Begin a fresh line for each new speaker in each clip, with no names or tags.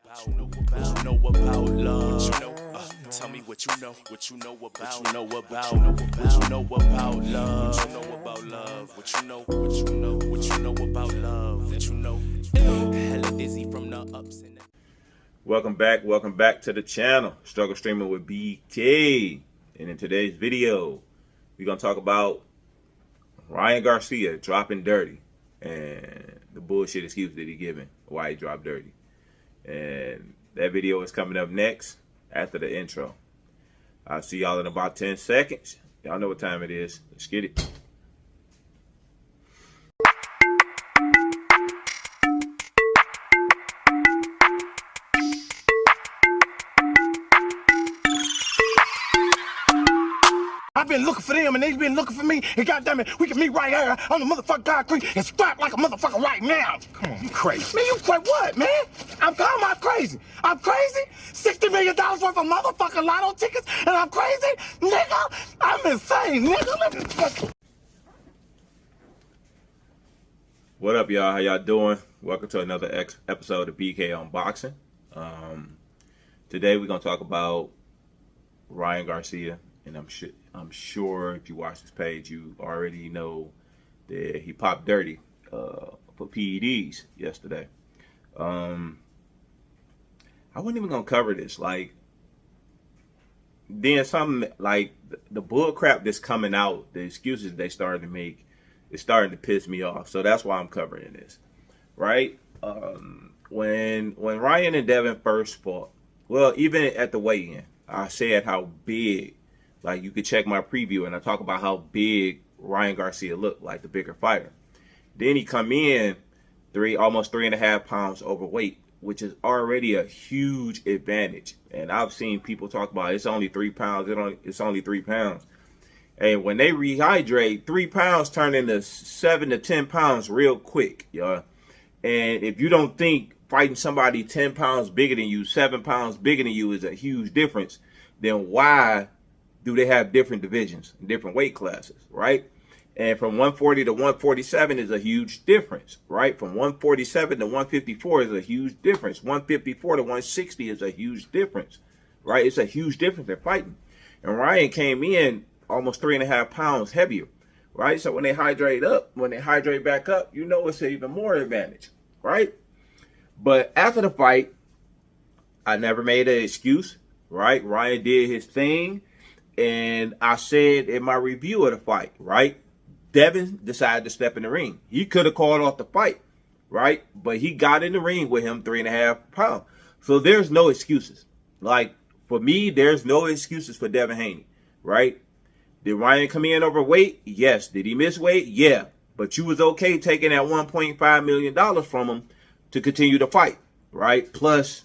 What you know about love? Tell me what you know about what you know about love? What you know about love? What you know about love? What you know? Hella dizzy from the ups and downs.
Welcome back to the channel, Struggle Streaming with BK. And in today's video, we're gonna talk about Ryan Garcia dropping dirty and the bullshit excuse that he given why he dropped dirty. And that video is coming up next after the intro. I'll see y'all in about 10 seconds. Y'all know what time it is. Let's get it.
I've been looking for them and they've been looking for me, and goddamn it, we can meet right here on the motherfucking concrete and start like a motherfucker right now. Come on, you crazy. Man, you crazy what, man? I'm crazy. I'm crazy? $60 million worth of motherfucking lotto tickets and I'm crazy? Nigga, I'm insane, nigga.
What up, y'all? How y'all doing? Welcome to another episode of BK Unboxing. Today we're going to talk about Ryan Garcia. And I'm sure if you watch this page, you already know that he popped dirty for PEDs yesterday. I wasn't even gonna cover this. Like, then something like the bull crap that's coming out, the excuses they started to make, is starting to piss me off. So that's why I'm covering this, right? When Ryan and Devin first fought, well, even at the weigh-in, I said how big. Like, you could check my preview and I talk about how big Ryan Garcia looked, like the bigger fighter. Then he come in almost 3.5 pounds overweight, which is already a huge advantage. And I've seen people talk about it's only 3 pounds. It's only 3 pounds. And when they rehydrate, 3 pounds turn into 7 to 10 pounds real quick, y'all. And if you don't think fighting somebody 10 pounds bigger than you, 7 pounds bigger than you is a huge difference, then why do they have different divisions, different weight classes, right? And from 140 to 147 is a huge difference, right? From 147 to 154 is a huge difference. 154 to 160 is a huge difference, right? It's a huge difference they're fighting. And Ryan came in almost 3.5 pounds heavier, right? So when they hydrate back up, you know it's an even more advantage, right? But after the fight, I never made an excuse, right? Ryan did his thing. And I said in my review of the fight, right, Devin decided to step in the ring. He could have called off the fight, right? But he got in the ring with him 3.5 pounds. So there's no excuses. Like, for me, there's no excuses for Devin Haney, right? Did Ryan come in overweight? Yes. Did he miss weight? Yeah. But you was okay taking that $1.5 million from him to continue the fight, right? Plus,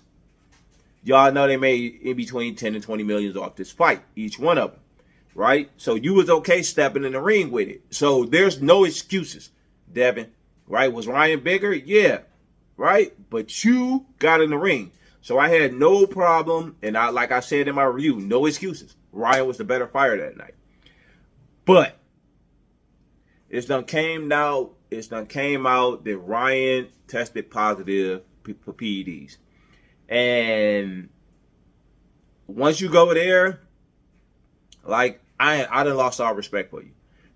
y'all know they made in between 10 and 20 millions off this fight, each one of them, right? So you was okay stepping in the ring with it. So there's no excuses, Devin, right? Was Ryan bigger? Yeah, right? But you got in the ring. So I had no problem, and like I said in my review, no excuses. Ryan was the better fighter that night. But it's done came out that Ryan tested positive for PEDs. And once you go there, like, I done lost all respect for you,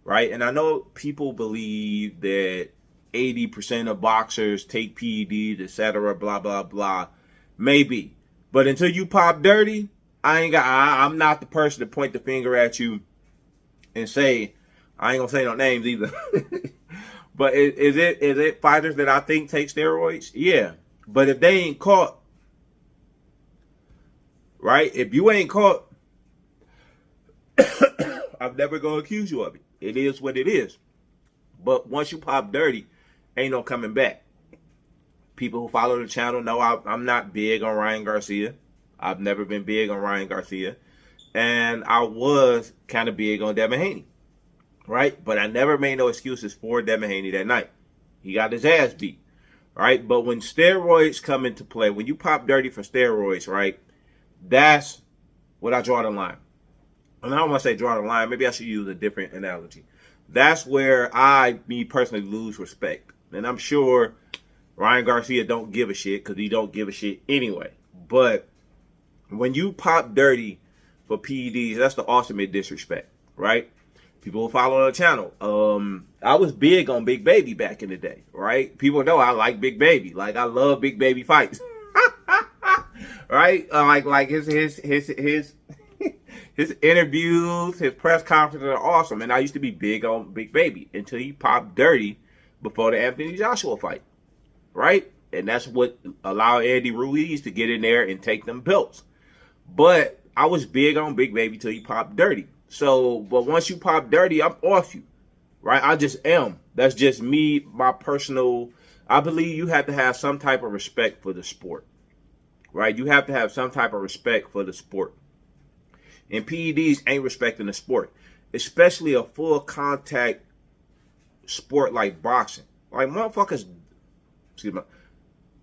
right? And I know people believe that 80% of boxers take PEDs, etc., blah, blah, blah. Maybe. But until you pop dirty, I'm not the person to point the finger at you and say, I ain't gonna say no names either. But is it fighters that I think take steroids? Yeah. But if they ain't caught, right? If you ain't caught, I'm never going to accuse you of it. It is what it is. But once you pop dirty, ain't no coming back. People who follow the channel know I'm not big on Ryan Garcia. I've never been big on Ryan Garcia. And I was kind of big on Devin Haney, right? But I never made no excuses for Devin Haney that night. He got his ass beat, right? But when steroids come into play, when you pop dirty for steroids, right? That's what I draw the line. And I don't want to say draw the line. Maybe I should use a different analogy. That's where me personally lose respect. And I'm sure Ryan Garcia don't give a shit because he don't give a shit anyway. But when you pop dirty for PEDs, that's the ultimate disrespect, right? People who follow the channel. I was big on Big Baby back in the day, right? People know I like Big Baby. Like, I love Big Baby fights. Right? Like his his interviews, his press conferences are awesome. And I used to be big on Big Baby until he popped dirty before the Anthony Joshua fight. Right? And that's what allowed Andy Ruiz to get in there and take them belts. But I was big on Big Baby till he popped dirty. So, but once you pop dirty, I'm off you. Right? I just am. That's just me, my personal. I believe you have to have some type of respect for the sport. Right? You have to have some type of respect for the sport. And PEDs ain't respecting the sport. Especially a full contact sport like boxing. Like, motherfuckers, excuse me.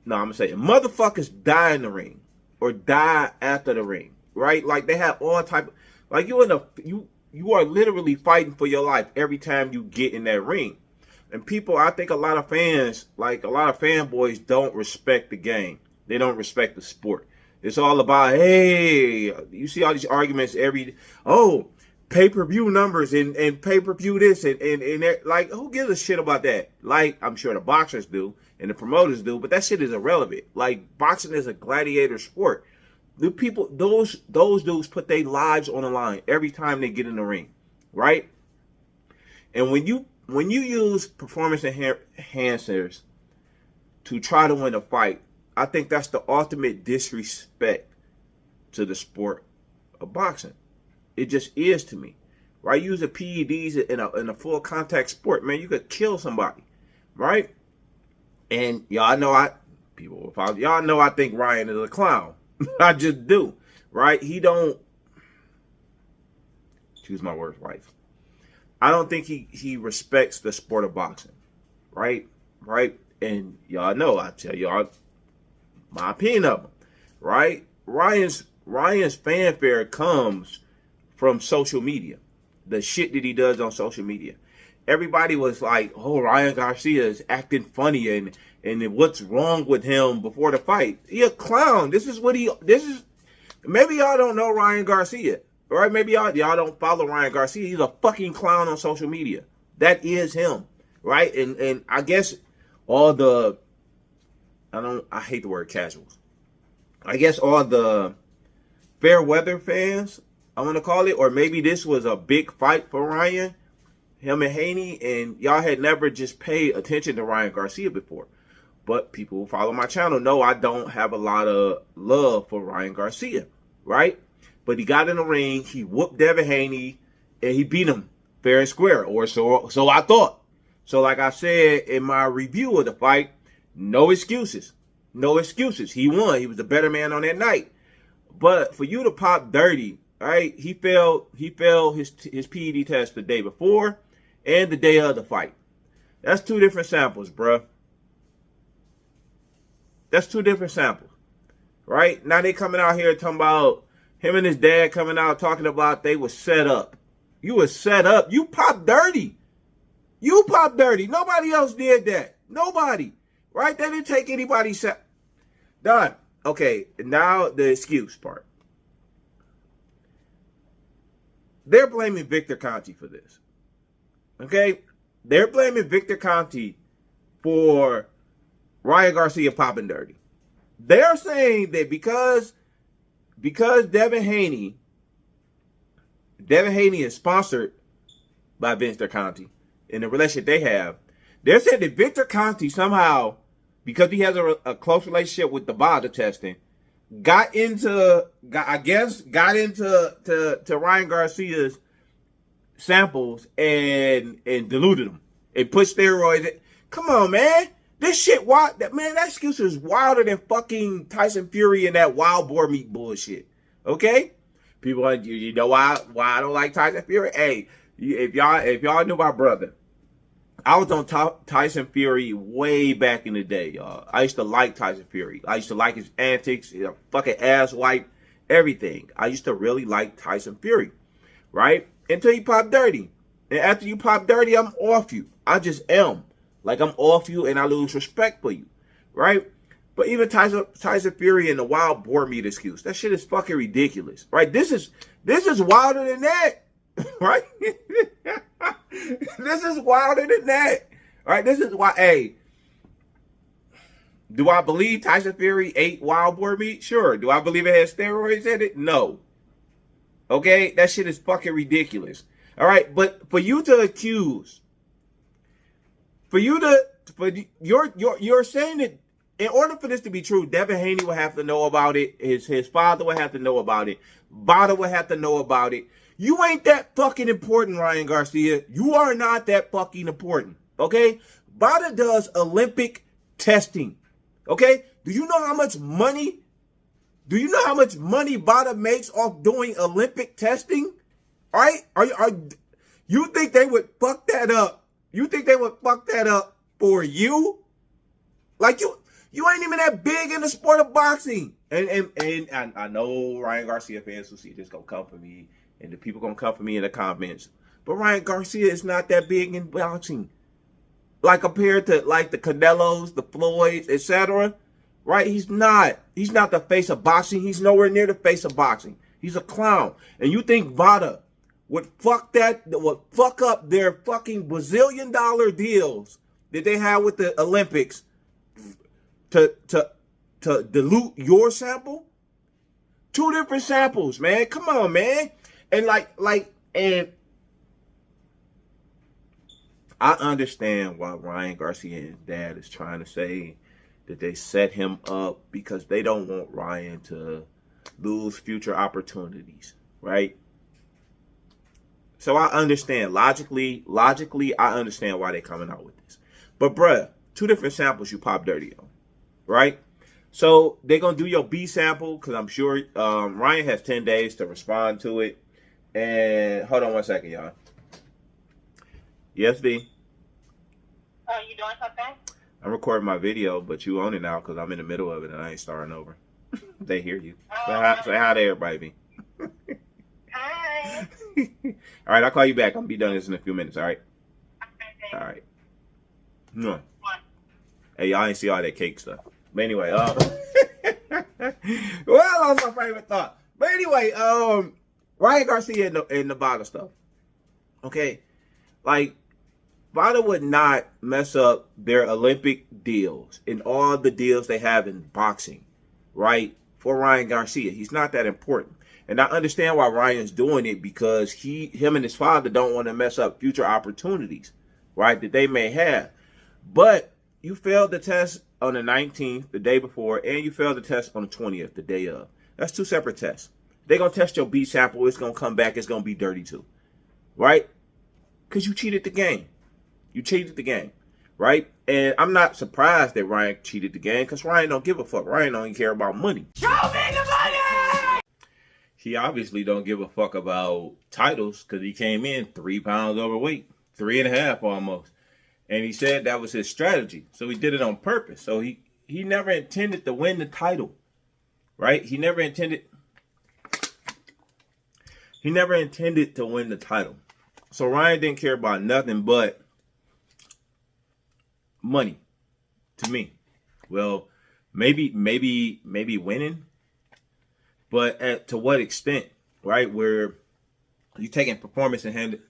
No, I'm going to say it. Motherfuckers die in the ring. Or die after the ring. Right? Like, they have all type of, like, you are literally fighting for your life every time you get in that ring. And people, I think a lot of fans, like a lot of fanboys, don't respect the game. They don't respect the sport. It's all about, hey, you see all these arguments pay-per-view numbers and pay-per-view this and like, who gives a shit about that? Like, I'm sure the boxers do and the promoters do, but that shit is irrelevant. Like, boxing is a gladiator sport. The people, those dudes put their lives on the line every time they get in the ring, right? And when you use performance enhancers to try to win a fight, I think that's the ultimate disrespect to the sport of boxing. It just is to me, right? Using PEDs in a full contact sport, man, you could kill somebody, right? And y'all know I think Ryan is a clown. I just do, right? He don't, choose my words right. I don't think he respects the sport of boxing, right? Right? And y'all know, I tell y'all my opinion of him, right? Ryan's fanfare comes from social media, the shit that he does on social media. Everybody was like, oh, Ryan Garcia is acting funny and what's wrong with him before the fight? He a clown. Maybe y'all don't know Ryan Garcia, right? Maybe y'all don't follow Ryan Garcia. He's a fucking clown on social media. That is him, right? And I guess all the, I hate the word casuals. I guess all the fair weather fans, I'm going to call it, or maybe this was a big fight for Ryan, him and Haney, and y'all had never just paid attention to Ryan Garcia before. But people who follow my channel know I don't have a lot of love for Ryan Garcia, right? But he got in the ring, he whooped Devin Haney, and he beat him fair and square, or so I thought. So like I said in my review of the fight, no excuses. No excuses. He won. He was the better man on that night. But for you to pop dirty, right? He failed his PED test the day before and the day of the fight. That's two different samples, bruh. That's two different samples, right? Now they coming out here talking about him and his dad coming out talking about they were set up. You were set up. You popped dirty. You popped dirty. Nobody else did that. Nobody, right? They didn't take anybody's set. Done. Okay, now the excuse part. They're blaming Victor Conte for this. Okay? They're blaming Victor Conte for Ryan Garcia popping dirty. They're saying that because Devin Haney is sponsored by Victor Conte in the relationship they have, they're saying that Victor Conte somehow, because he has a close relationship with the VADA testing, got into Ryan Garcia's samples and diluted them and put steroids in. Come on, man. This shit, that excuse is wilder than fucking Tyson Fury and that wild boar meat bullshit. Okay? People, you know why I don't like Tyson Fury? Hey, if y'all knew my brother, I was on Tyson Fury way back in the day, y'all. I used to like Tyson Fury. I used to like his antics, fucking ass wipe, everything. I used to really like Tyson Fury, right? Until you pop dirty. And after you pop dirty, I'm off you. I just am. Like, I'm off you and I lose respect for you, right? But even Tyson Fury and the wild boar meat excuse, that shit is fucking ridiculous, right? This is wilder than that, right? This is wilder than that, right? This is why, hey, do I believe Tyson Fury ate wild boar meat? Sure. Do I believe it has steroids in it? No. Okay, that shit is fucking ridiculous. All right, but for you to accuse, you're saying that in order for this to be true, Devin Haney would have to know about it. His father would have to know about it. Bada would have to know about it. You ain't that fucking important, Ryan Garcia. You are not that fucking important. Okay? Bada does Olympic testing. Okay? Do you know how much money? Do you know how much money Bada makes off doing Olympic testing? All right? You think they would fuck that up? You think they would fuck that up for you? Like you ain't even that big in the sport of boxing. And I know Ryan Garcia fans will see this gonna come for me, and the people gonna come for me in the comments. But Ryan Garcia is not that big in boxing. Like compared to like the Canelos, the Floyds, etc. Right? He's not the face of boxing. He's nowhere near the face of boxing. He's a clown. And you think Vada would fuck up their fucking bazillion-dollar deals that they have with the Olympics to dilute your sample? Two different samples, man. Come on, man. And and I understand why Ryan Garcia and his dad is trying to say that they set him up because they don't want Ryan to lose future opportunities, right? So I understand. Logically, I understand why they're coming out with this. But bruh, two different samples you pop dirty on, right? So they're going to do your B sample because I'm sure Ryan has 10 days to respond to it. And hold on one second, y'all. Yes, B?
You doing something?
I'm recording my video, but you own it now because I'm in the middle of it and I ain't starting over. They hear you. Say hi to everybody, B.
Hi.
All right, I'll call you back. I'll be done this in a few minutes, all right?
Okay.
All right. No. Hey, y'all ain't see all that cake stuff. But anyway, well, that was my favorite thought. But anyway, Ryan Garcia and the Bada stuff. Okay? Like, Bada would not mess up their Olympic deals and all the deals they have in boxing, right? For Ryan Garcia. He's not that important. And I understand why Ryan's doing it because him and his father don't want to mess up future opportunities, right, that they may have. But you failed the test on the 19th, the day before, and you failed the test on the 20th, the day of. That's two separate tests. They're going to test your B sample. It's going to come back. It's going to be dirty too, right? Because you cheated the game. You cheated the game, right? And I'm not surprised that Ryan cheated the game because Ryan don't give a fuck. Ryan don't even care about money. Show me the money! He obviously don't give a fuck about titles because he came in 3 pounds overweight, 3.5 almost. And he said that was his strategy. So he did it on purpose. So he never intended to win the title, right? He never intended to win the title. So Ryan didn't care about nothing but money to me. Well, maybe winning, but to what extent, right? Where you taking performance enhancers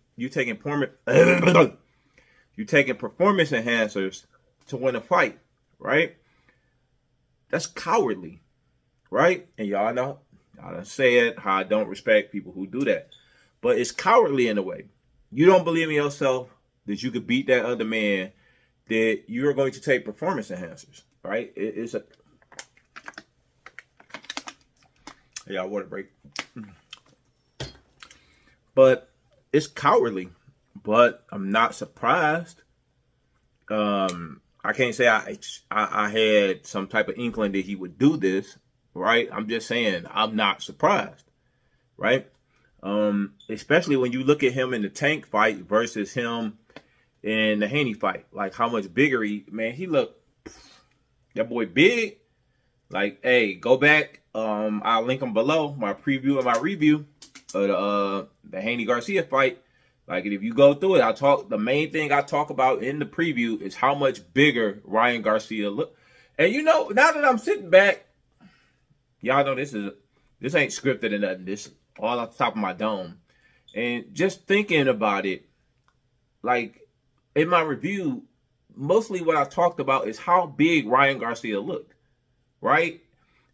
to win a fight, right? That's cowardly, right? And y'all done said how I don't respect people who do that, but it's cowardly in a way. You don't believe in yourself that you could beat that other man, that you're going to take performance enhancers, right? It's a water break. But it's cowardly. But I'm not surprised. I can't say I had some type of inkling that he would do this, right? I'm just saying I'm not surprised, right? Especially when you look at him in the Tank fight versus him in the Haney fight. Like how much bigger he looked. That boy big. Like, hey, go back. I'll link them below. My preview and my review of the Haney Garcia fight. Like, if you go through it, the main thing I talk about in the preview is how much bigger Ryan Garcia looked. And you know, now that I'm sitting back, y'all know this ain't scripted or nothing. This all off the top of my dome. And just thinking about it, like in my review, mostly what I talked about is how big Ryan Garcia looked, right?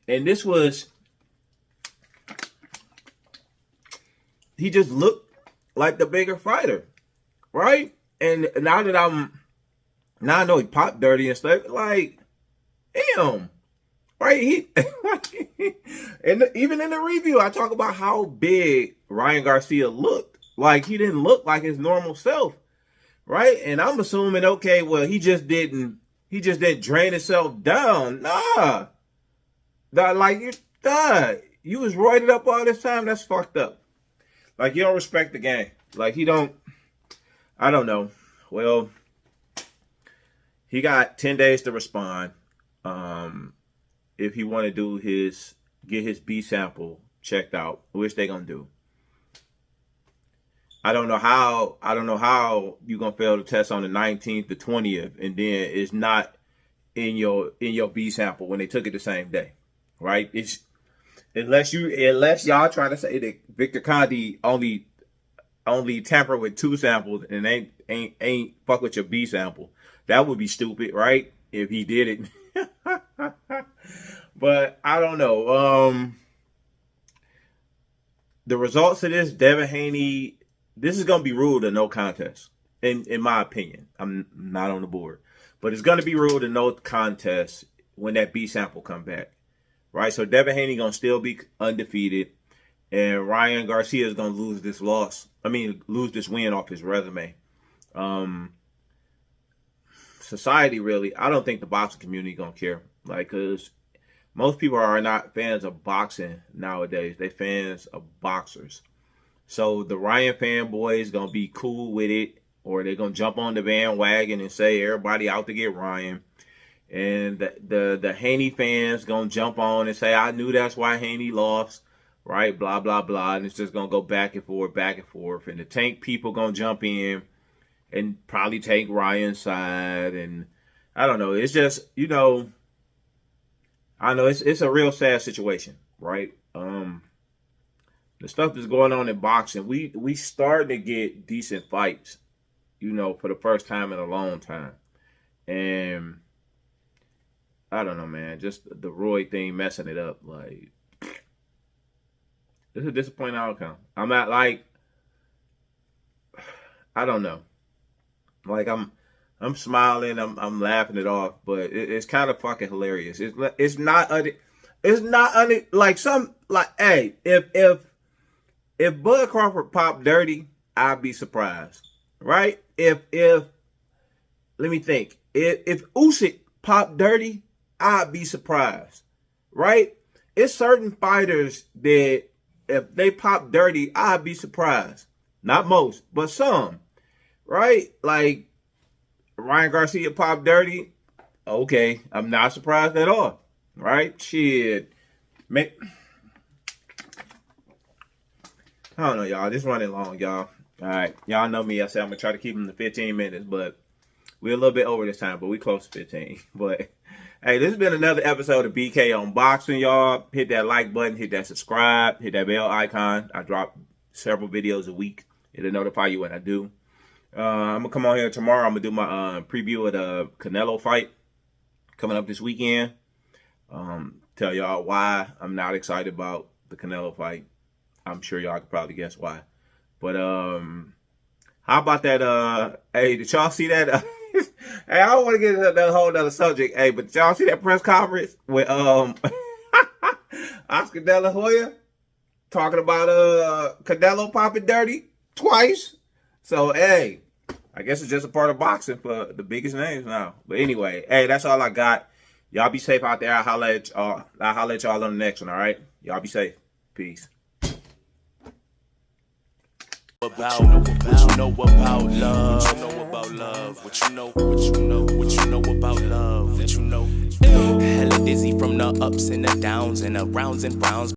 And this was, he just looked like the bigger fighter, right? And now I know he popped dirty and stuff, like, damn, right? And even in the review, I talk about how big Ryan Garcia looked. Like, he didn't look like his normal self, right? And I'm assuming, okay, well, he just didn't drain himself down. Nah. Like, you was roided up all this time. That's fucked up. Like, you don't respect the game. Like, I don't know. Well, he got 10 days to respond. If he want to get his B sample checked out, which they gonna do. I don't know how you gonna fail the test on the 19th, the 20th, and then it's not in your B sample when they took it the same day, right? It's unless y'all try to say that Victor Conde only tamper with 2 samples and ain't fuck with your B sample. That would be stupid, right? If he did it. But I don't know. The results of this, Devin Haney, this is going to be ruled a no contest, in my opinion. I'm not on the board. But it's going to be ruled a no contest when that B sample come back. Right? So Devin Haney going to still be undefeated. And Ryan Garcia is going to lose this win off his resume. Society, really, I don't think the boxing community going to care. Like, because most people are not fans of boxing nowadays. They fans of boxers. So the Ryan fanboys going to be cool with it, or they're going to jump on the bandwagon and say everybody out to get Ryan. And the Haney fans going to jump on and say, I knew that's why Haney lost, right? Blah, blah, blah. And it's just going to go back and forth, back and forth. And the Tank people going to jump in and probably take Ryan's side. And I don't know. It's just, you know, I know it's a real sad situation, right? The stuff that's going on in boxing, we starting to get decent fights, you know, for the first time in a long time. And I don't know, man, just the Roy thing messing it up. Like, it's a disappointing outcome. I'm not like, I don't know. Like, I'm smiling, I'm laughing it off, but it's kind of fucking hilarious. It's not like some, like, hey, if Bud Crawford popped dirty, I'd be surprised, right? If let me think, if Usyk popped dirty, I'd be surprised, right? It's certain fighters that if they pop dirty, I'd be surprised. Not most, but some, right? Like, Ryan Garcia popped dirty. Okay, I'm not surprised at all. Right? Shit. Man. I don't know, y'all. This running long, y'all. All right. Y'all know me. I said I'm going to try to keep them to 15 minutes, but we're a little bit over this time, but we close to 15. But, hey, this has been another episode of BK on Boxing, y'all. Hit that like button. Hit that subscribe. Hit that bell icon. I drop several videos a week. It'll notify you when I do. I'm going to come on here tomorrow. I'm going to do my preview of the Canelo fight coming up this weekend. Tell y'all why I'm not excited about the Canelo fight. I'm sure y'all could probably guess why. But how about that? Hey, did y'all see that? Hey, I don't want to get into that whole other subject. Hey, but did y'all see that press conference with Oscar De La Hoya talking about Canelo popping dirty twice? So, hey, I guess it's just a part of boxing for the biggest names now. But anyway, hey, that's all I got. Y'all be safe out there. I'll holler at y'all on the next one, all right? Y'all be safe. Peace.
What you know about love? What you know about love? What you know about love? What you know? Hella dizzy from the ups and the downs and the rounds and rounds.